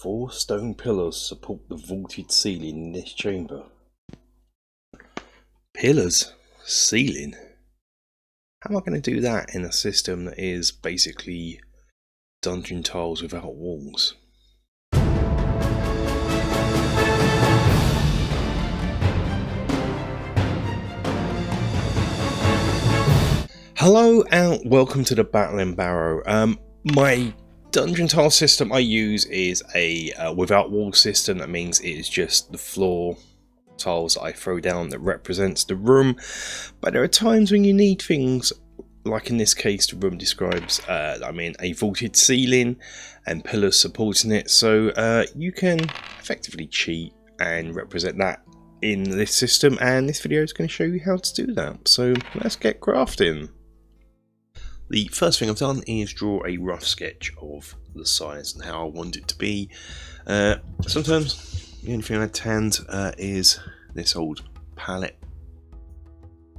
4 stone pillars support the vaulted ceiling in this chamber. Pillars? Ceiling? How am I going to do that in a system that is basically dungeon tiles without walls? Hello and welcome to the Battle and Barrow. My dungeon tile system I use is a without wall system. That means it is just the floor tiles that I throw down that represents the room. But there are times when you need things, like in this case the room describes a vaulted ceiling and pillars supporting it, so you can effectively cheat and represent that in this system, and this video is going to show you how to do that. So let's get crafting. The first thing I've done is draw a rough sketch of the size and how I want it to be. Sometimes the only thing I had to hand is this old palette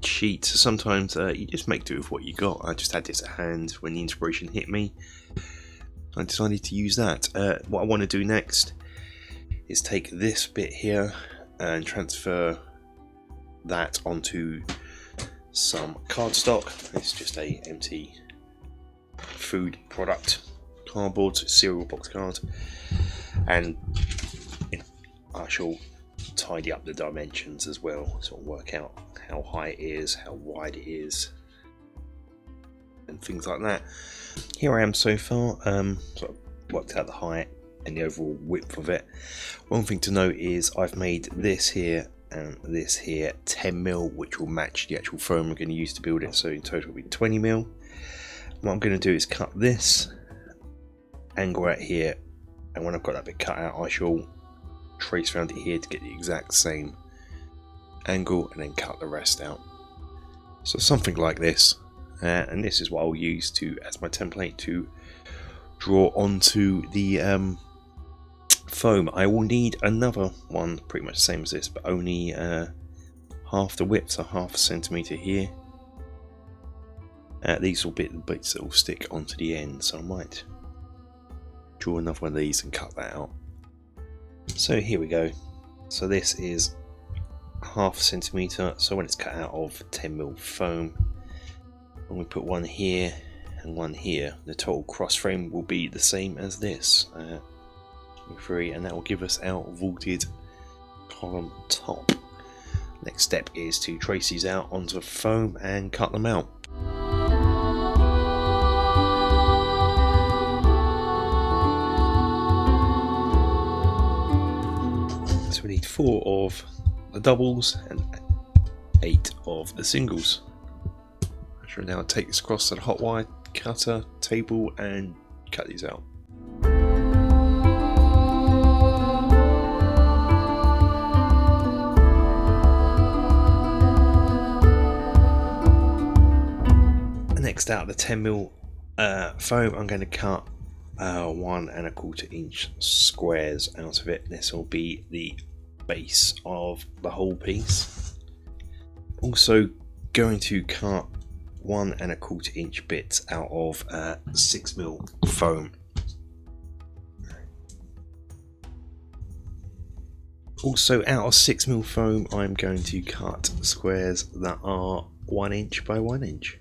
sheet. So sometimes you just make do with what you got. I just had this at hand when the inspiration hit me. I decided to use that. What I want to do next is take this bit here and transfer that onto some cardstock. It's just a empty food product cardboard cereal box card, and I shall tidy up the dimensions as well, sort of work out how high it is, how wide it is, and things like that. Here I am so far, sort of worked out the height and the overall width of it. One thing to note is I've made this here and this here 10mm, which will match the actual foam we're going to use to build it, so in total will be 20mm. What I'm going to do is cut this angle out here, and when I've got that bit cut out I shall trace around it here to get the exact same angle and then cut the rest out. So something like this, and this is what I'll use as my template to draw onto the foam. I will need another one pretty much the same as this, but only half the width, so half a centimetre here. These will be the bits that will stick onto the end, so I might draw another one of these and cut that out. So here we go. So this is half a centimetre, so when it's cut out of 10mm foam, and we put one here and one here, the total cross frame will be the same as this. 3, and that will give us our vaulted column top. Next step is to trace these out onto foam and cut them out. So we need 4 of the doubles and 8 of the singles. I shall now take this across to the hot wire cutter table and cut these out. Next, out the 10mm foam, I'm going to cut 1 1/4 inch squares out of it. This will be the base of the whole piece. Also going to cut 1 1/4 inch bits out of 6mm foam. Also out of 6mm foam I'm going to cut squares that are 1 inch by 1 inch.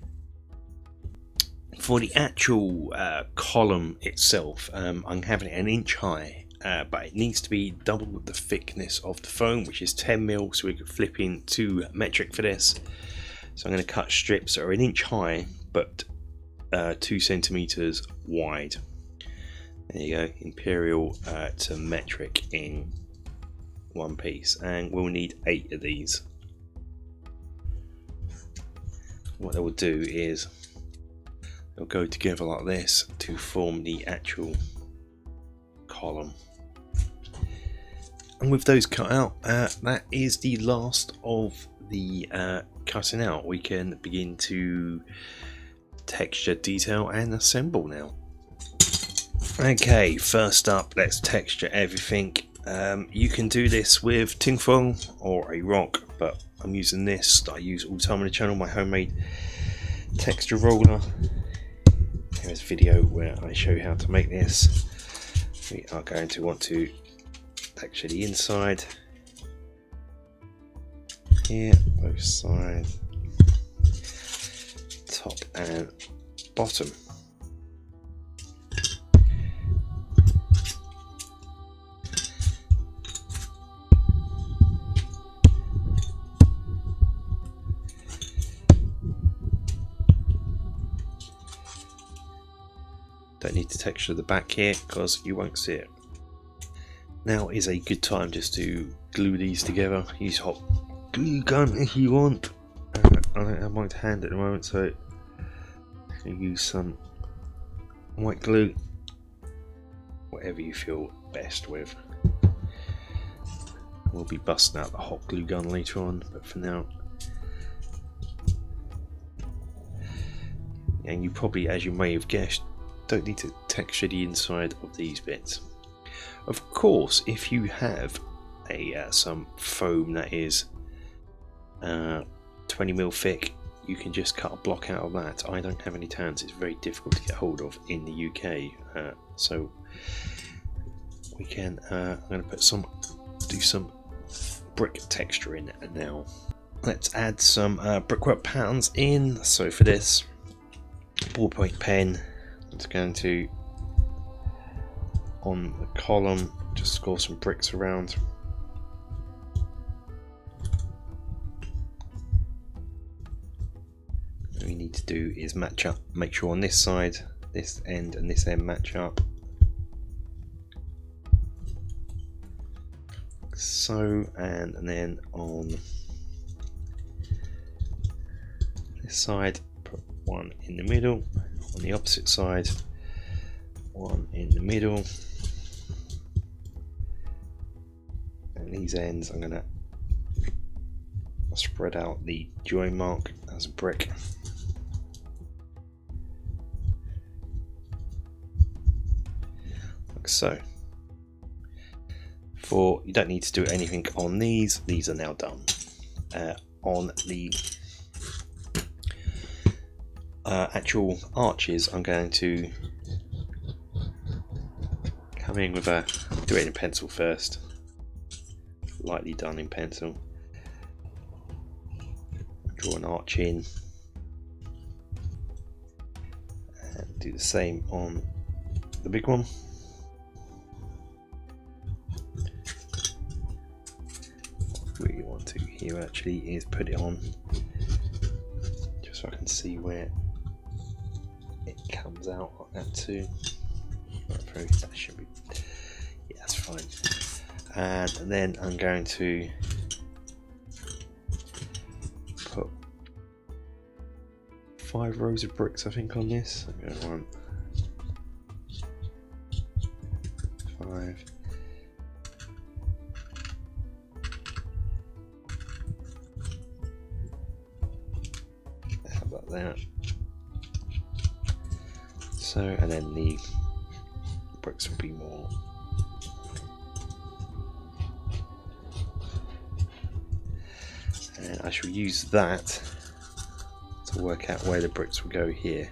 For the actual column itself, I'm having it 1 inch high, but it needs to be double the thickness of the foam, which is 10mm, so we can flip into metric for this. So I'm going to cut strips that are 1 inch high but 2 centimeters wide. There you go, imperial to metric in one piece, and we'll need 8 of these. What I will do is they'll go together like this to form the actual column. And with those cut out, that is the last of the cutting out. We can begin to texture, detail and assemble now. Okay, first up, let's texture everything. You can do this with tinfoil or a rock, but I'm using this that I use all the time on the channel, my homemade texture roller. Here's a video where I show you how to make this. We are going to want to texture the inside here, both sides, top and bottom. Don't need to texture the back here because you won't see it. Now is a good time just to glue these together. Use hot glue gun if you want. I don't have my hand at the moment, so I'll use some white glue, whatever you feel best with. We'll be busting out the hot glue gun later on, but for now, and you probably, as you may have guessed, don't need to texture the inside of these bits. Of course, if you have some foam that is 20mm thick, you can just cut a block out of that. I don't have any tans, it's very difficult to get hold of in the UK, so we can I'm going to do some brick texture in now. Let's add some brickwork patterns in. So for this, ballpoint pen, it's going to, on the column, just score some bricks around. What we need to do is match up, make sure on this side, this end and this end match up. So, and then on this side, put one in the middle. On the opposite side, one in the middle, and these ends I'm going to spread out the join mark as a brick. Like so. You don't need to do anything on these are now done. On the actual arches, I'm going to come in with do it in pencil first, lightly done in pencil, draw an arch in, and do the same on the big one. What we want to here actually is put it on just so I can see where it comes out like that too. That should be, yeah, that's fine. And then I'm going to put 5 rows of bricks, I think, on this. I'm going to want 5. How about that? So, and then the bricks will be more. And I shall use that to work out where the bricks will go here.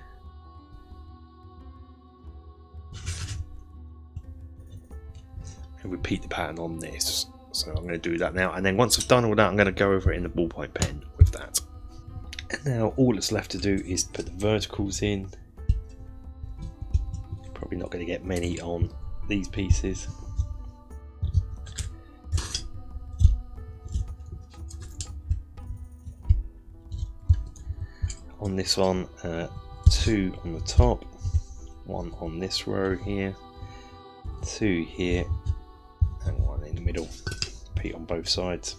And repeat the pattern on this. So I'm going to do that now, and then once I've done all that, I'm going to go over it in the ballpoint pen with that. And now all that's left to do is put the verticals in. Probably not going to get many on these pieces. On this one, 2 on the top, 1 on this row here, 2 here, and 1 in the middle. Repeat on both sides.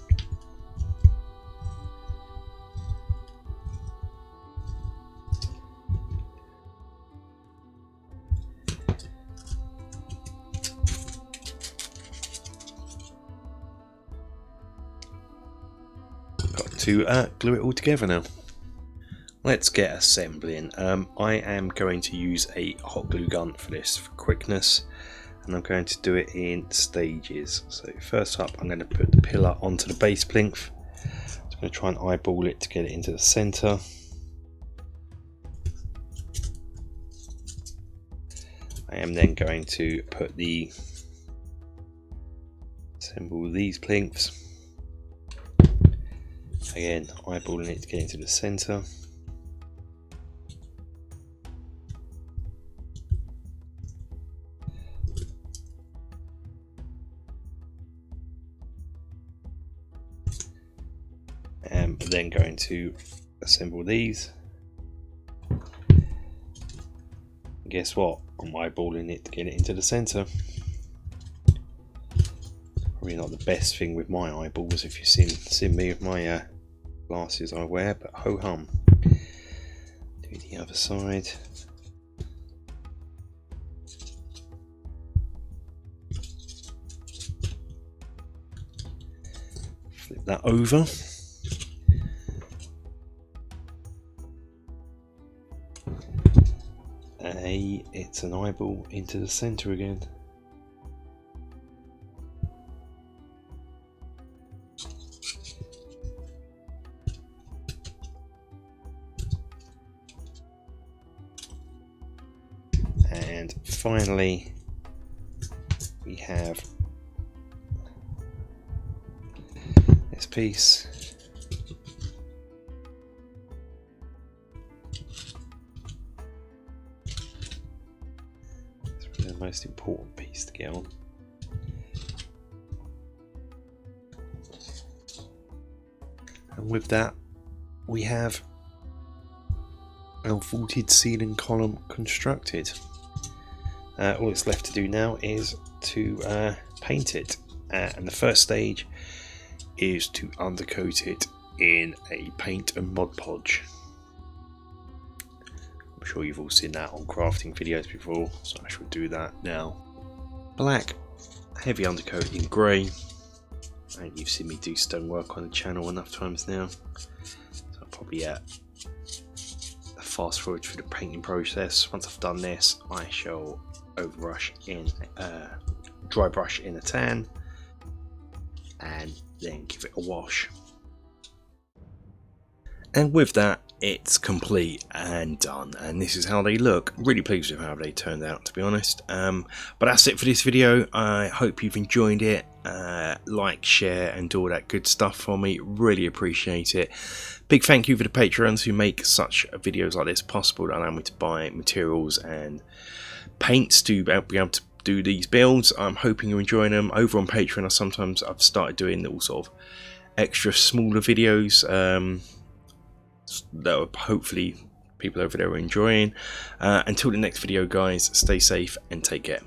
To glue it all together now. Let's get assembling. I am going to use a hot glue gun for this for quickness, and I'm going to do it in stages. So first up, I'm going to put the pillar onto the base plinth. I'm going to try and eyeball it to get it into the center. I am then going to assemble these plinths. Again, eyeballing it to get into the centre. And then going to assemble these. And guess what? I'm eyeballing it to get it into the centre. Probably not the best thing with my eyeballs if you've seen me with my glasses I wear, but ho hum. Do the other side. Flip that over. It's an eyeball into the centre again. And finally, we have this piece. It's really the most important piece to get on. And with that, we have our vaulted ceiling column constructed. All it's left to do now is to paint it, and the first stage is to undercoat it in a paint and Mod Podge. I'm sure you've all seen that on crafting videos before, so I shall do that now. Black, heavy undercoat in grey, and you've seen me do stonework on the channel enough times now, so I'll probably fast forward through the painting process. Once I've done this, I shall overbrush in dry brush in a tan and then give it a wash. And with that, it's complete and done, and this is how they look. Really pleased with how they turned out, to be honest. But that's it for this video. I hope you've enjoyed it. Like, share and do all that good stuff for me. Really appreciate it. Big thank you for the Patreons who make such videos like this possible, that allow me to buy materials and paints to be able to do these builds. I'm hoping you're enjoying them. Over on Patreon, I've started doing little sort of extra smaller videos that are hopefully people over there are enjoying. Until the next video, guys, stay safe and take care.